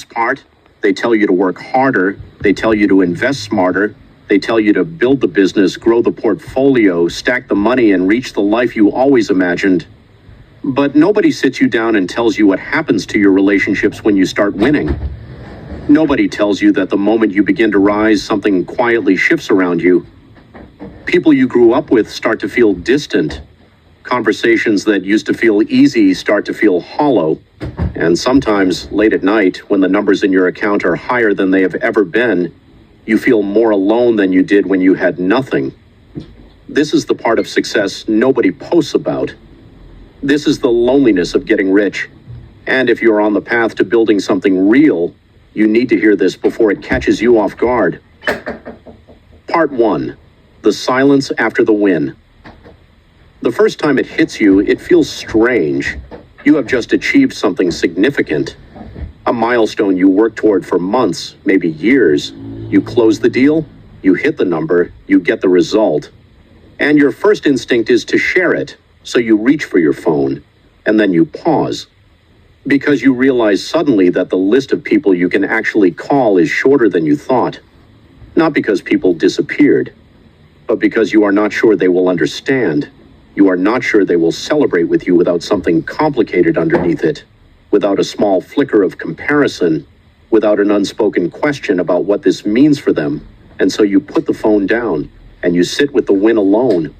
next part, they tell you to work harder, they tell you to invest smarter, they tell you to build the business, grow the portfolio, stack the money, and reach the life you always imagined. But nobody sits you down and tells you what happens to your relationships when you start winning. Nobody tells you that the moment you begin to rise, something quietly shifts around you. People you grew up with start to feel distant. Conversations that used to feel easy start to feel hollow. And sometimes, late at night, when the numbers in your account are higher than they have ever been, you feel more alone than you did when you had nothing. This is the part of success nobody posts about. This is the loneliness of getting rich. And if you're on the path to building something real, you need to hear this before it catches you off guard. Part 1. The silence after the win. The first time it hits you, it feels strange. You have just achieved something significant. A milestone you worked toward for months, maybe years. You close the deal, you hit the number, you get the result. And your first instinct is to share it, so you reach for your phone, and then you pause. Because you realize suddenly that the list of people you can actually call is shorter than you thought. Not because people disappeared, but because you are not sure they will understand. You are not sure they will celebrate with you without something complicated underneath it, without a small flicker of comparison, without an unspoken question about what this means for them. And so you put the phone down, and you sit with the win alone.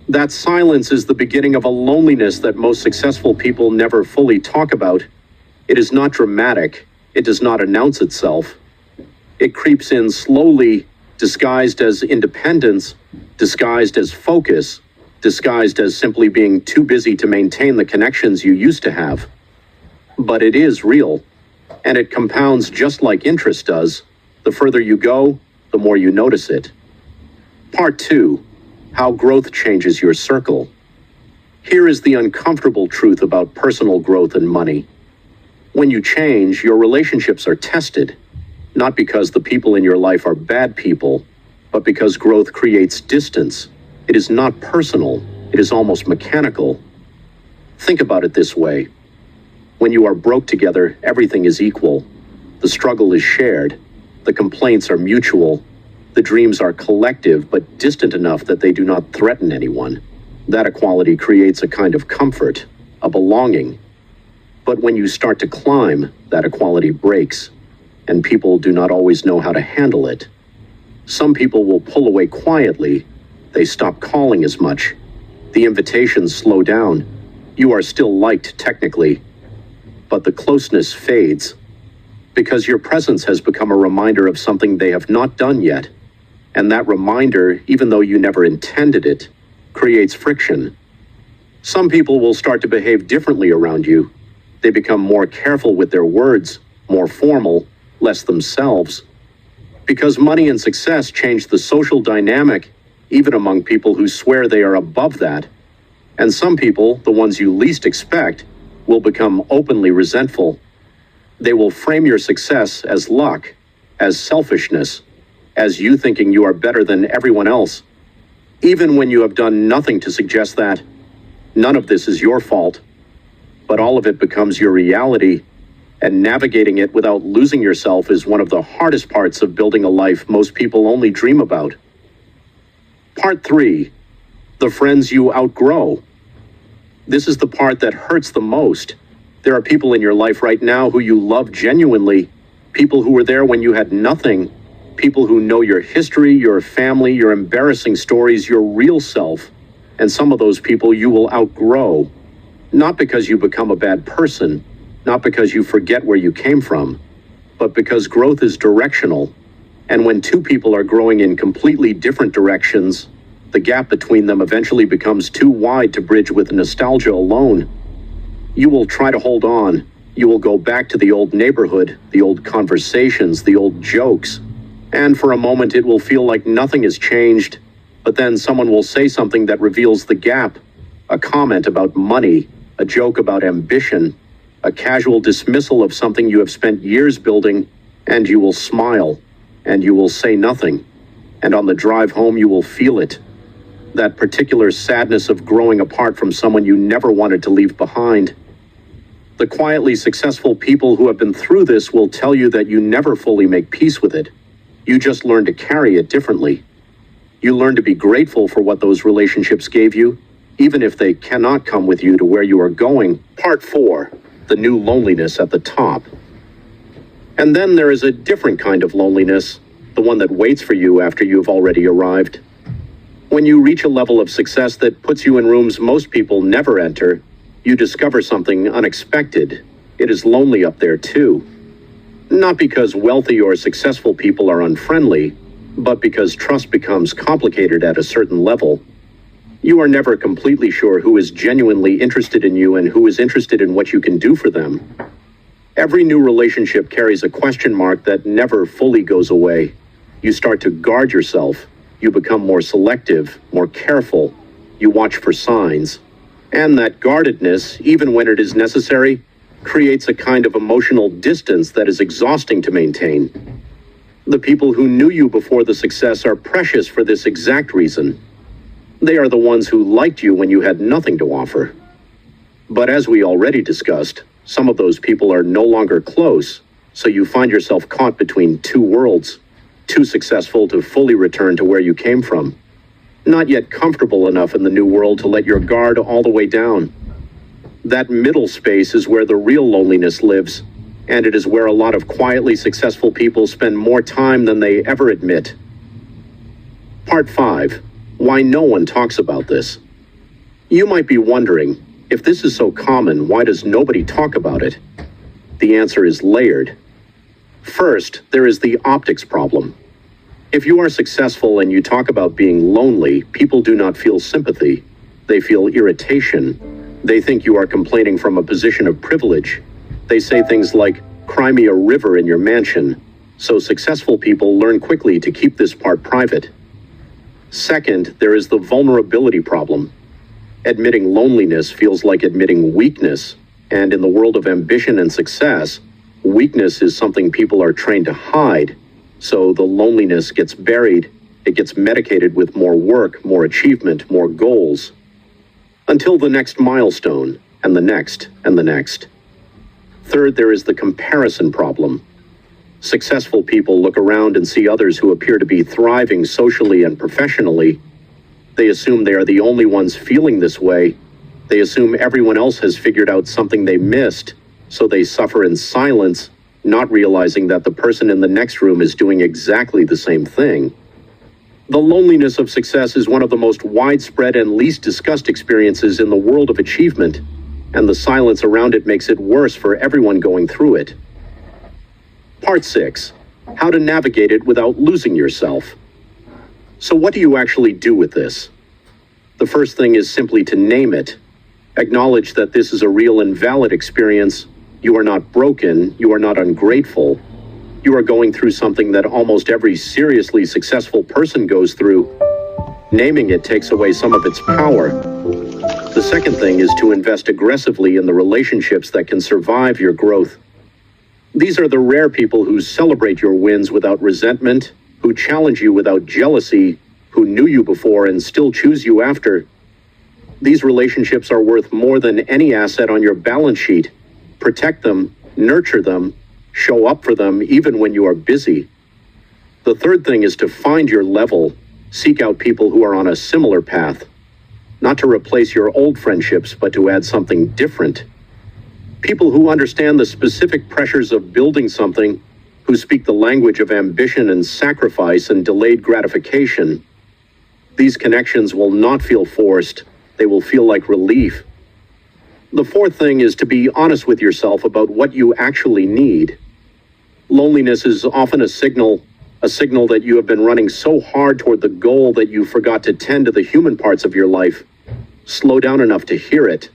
That silence is the beginning of a loneliness that most successful people never fully talk about. It is not dramatic. It does not announce itself. It creeps in slowly, disguised as independence, disguised as focus, disguised as simply being too busy to maintain the connections you used to have. But it is real, and it compounds just like interest does. The further you go, the more you notice it. Part 2. How growth changes your circle. Here is the uncomfortable truth about personal growth and money. When you change, your relationships are tested, not because the people in your life are bad people, but because growth creates distance. It is not personal, it is almost mechanical. Think about it this way. When you are broke together, everything is equal. The struggle is shared. The complaints are mutual. The dreams are collective, but distant enough that they do not threaten anyone. That equality creates a kind of comfort, a belonging. But when you start to climb, that equality breaks, and people do not always know how to handle it. Some people will pull away quietly. They stop calling as much. The invitations slow down. You are still liked technically, but the closeness fades, because your presence has become a reminder of something they have not done yet. And that reminder, even though you never intended it, creates friction. Some people will start to behave differently around you. They become more careful with their words, more formal, less themselves. Because money and success change the social dynamic, even among people who swear they are above that. And some people, the ones you least expect, will become openly resentful. They will frame your success as luck, as selfishness, as you thinking you are better than everyone else, even when you have done nothing to suggest that. None of this is your fault, but all of it becomes your reality, and navigating it without losing yourself is one of the hardest parts of building a life most people only dream about. Part 3. The friends you outgrow. This is the part that hurts the most. There are people in your life right now who you love genuinely, people who were there when you had nothing, people who know your history, your family, your embarrassing stories, your real self. And some of those people you will outgrow. Not because you become a bad person, not because you forget where you came from, but because growth is directional. And when two people are growing in completely different directions, the gap between them eventually becomes too wide to bridge with nostalgia alone. You will try to hold on. You will go back to the old neighborhood, the old conversations, the old jokes. And for a moment it will feel like nothing has changed, but then someone will say something that reveals the gap. A comment about money, a joke about ambition, a casual dismissal of something you have spent years building, and you will smile, and you will say nothing. And on the drive home you will feel it. That particular sadness of growing apart from someone you never wanted to leave behind. The quietly successful people who have been through this will tell you that you never fully make peace with it. You just learn to carry it differently. You learn to be grateful for what those relationships gave you, even if they cannot come with you to where you are going. Part 4. The new loneliness at the top. And then there is a different kind of loneliness, the one that waits for you after you have already arrived. When you reach a level of success that puts you in rooms most people never enter, you discover something unexpected. It is lonely up there too. Not because wealthy or successful people are unfriendly, but because trust becomes complicated at a certain level. You are never completely sure who is genuinely interested in you and who is interested in what you can do for them. Every new relationship carries a question mark that never fully goes away. You start to guard yourself. You become more selective, more careful. You watch for signs. And that guardedness, even when it is necessary, creates a kind of emotional distance that is exhausting to maintain. The people who knew you before the success are precious for this exact reason. They are the ones who liked you when you had nothing to offer. But as we already discussed, some of those people are no longer close, so you find yourself caught between two worlds, too successful to fully return to where you came from, not yet comfortable enough in the new world to let your guard all the way down. That middle space is where the real loneliness lives, and it is where a lot of quietly successful people spend more time than they ever admit. Part 5. Why no one talks about this. You might be wondering, if this is so common, why does nobody talk about it? The answer is layered. First, there is the optics problem. If you are successful and you talk about being lonely, people do not feel sympathy. They feel irritation. They think you are complaining from a position of privilege. They say things like, "Cry me a river in your mansion." So successful people learn quickly to keep this part private. Second, there is the vulnerability problem. Admitting loneliness feels like admitting weakness, and in the world of ambition and success, weakness is something people are trained to hide, so the loneliness gets buried, it gets medicated with more work, more achievement, more goals, until the next milestone, and the next, and the next. Third, there is the comparison problem. Successful people look around and see others who appear to be thriving socially and professionally. They assume they are the only ones feeling this way. They assume everyone else has figured out something they missed, so they suffer in silence, not realizing that the person in the next room is doing exactly the same thing. The loneliness of success is one of the most widespread and least discussed experiences in the world of achievement, and the silence around it makes it worse for everyone going through it. Part 6. How to navigate it without losing yourself. So what do you actually do with this? The first thing is simply to name it. Acknowledge that this is a real and valid experience. You are not broken. You are not ungrateful. You are going through something that almost every seriously successful person goes through. Naming it takes away some of its power. The second thing is to invest aggressively in the relationships that can survive your growth. These are the rare people who celebrate your wins without resentment, who challenge you without jealousy, who knew you before and still choose you after. These relationships are worth more than any asset on your balance sheet. Protect them, nurture them, show up for them even when you are busy. The third thing is to find your level. Seek out people who are on a similar path. Not to replace your old friendships, but to add something different. People who understand the specific pressures of building something, who speak the language of ambition and sacrifice and delayed gratification. These connections will not feel forced. They will feel like relief. The fourth thing is to be honest with yourself about what you actually need. Loneliness is often a signal that you have been running so hard toward the goal that you forgot to tend to the human parts of your life. Slow down enough to hear it,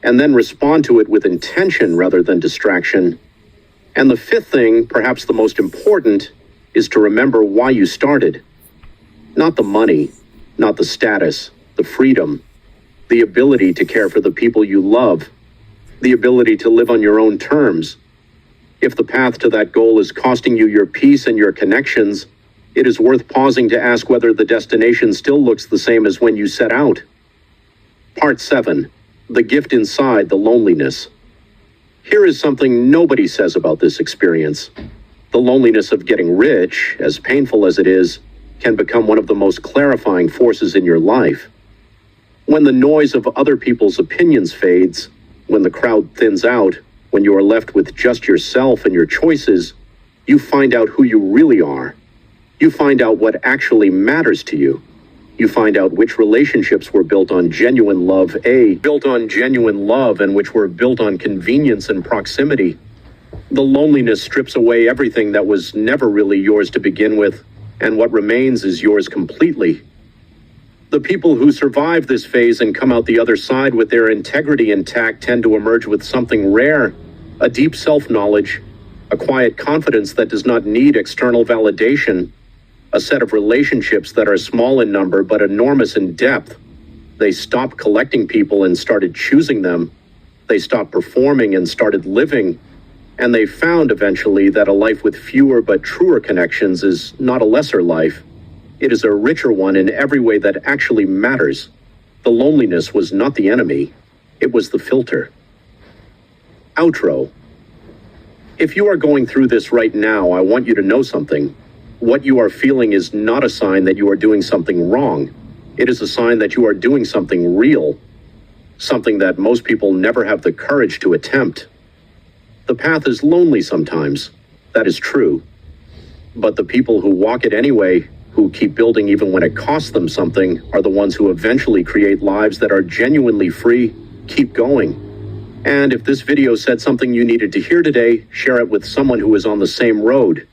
and then respond to it with intention rather than distraction. And the fifth thing, perhaps the most important, is to remember why you started. Not the money, not the status, the freedom, the ability to care for the people you love, the ability to live on your own terms. If the path to that goal is costing you your peace and your connections, it is worth pausing to ask whether the destination still looks the same as when you set out. Part 7. The gift inside the loneliness. Here is something nobody says about this experience. The loneliness of getting rich, as painful as it is, can become one of the most clarifying forces in your life. When the noise of other people's opinions fades, when the crowd thins out, when you are left with just yourself and your choices, you find out who you really are. You find out what actually matters to you. You find out which relationships were built on genuine love, and which were built on convenience and proximity. The loneliness strips away everything that was never really yours to begin with, and what remains is yours completely. The people who survive this phase and come out the other side with their integrity intact tend to emerge with something rare, a deep self-knowledge, a quiet confidence that does not need external validation, a set of relationships that are small in number but enormous in depth. They stopped collecting people and started choosing them. They stopped performing and started living. And they found eventually that a life with fewer but truer connections is not a lesser life. It is a richer one in every way that actually matters. The loneliness was not the enemy. It was the filter. Outro. If you are going through this right now, I want you to know something. What you are feeling is not a sign that you are doing something wrong. It is a sign that you are doing something real. Something that most people never have the courage to attempt. The path is lonely sometimes. That is true. But the people who walk it anyway, who keep building even when it costs them something, are the ones who eventually create lives that are genuinely free. Keep going. And if this video said something you needed to hear today, share it with someone who is on the same road.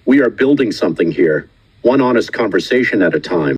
We are building something here, one honest conversation at a time.